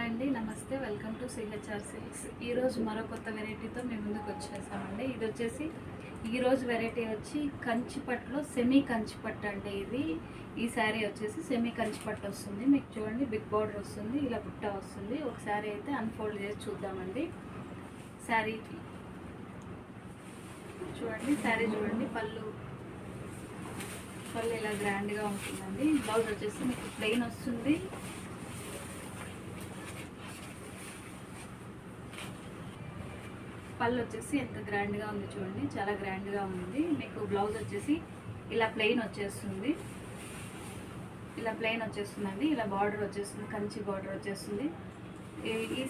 అండి, నమస్తే. Welcome to CHR silks. ఈరోజు మరో కొత్త వెరైటీతో మేము ముందుకు వచ్చేసామండి. ఇది వచ్చేసి ఈరోజు వెరైటీ వచ్చి కంచిపట్టులో సెమీ కంచిపట్టు అండి. ఈ శారీ వచ్చేసి సెమీ కంచిపట్టు వస్తుంది. మీకు చూడండి, బిగ్ బార్డర్ వస్తుంది, ఇలా బుట్ట వస్తుంది. ఒక శారీ అయితే అన్ఫోల్డ్ చేసి చూద్దామండి. శారీకి చూడండి, శారీ చూడండి, పళ్ళు ఇలా గ్రాండ్గా ఉంటుందండి. బ్లౌజ్ వచ్చేసి మీకు ప్లెయిన్ వస్తుంది. పళ్ళు వచ్చేసి ఎంత గ్రాండ్గా ఉంది చూడండి, చాలా గ్రాండ్గా ఉంది. మీకు బ్లౌజ్ వచ్చేసి ఇలా ప్లెయిన్ వచ్చేస్తుంది, ఇలా ప్లెయిన్ వచ్చేస్తుందండి. ఇలా బార్డర్ వచ్చేస్తుంది, కంచి బార్డర్ వచ్చేస్తుంది. ఈ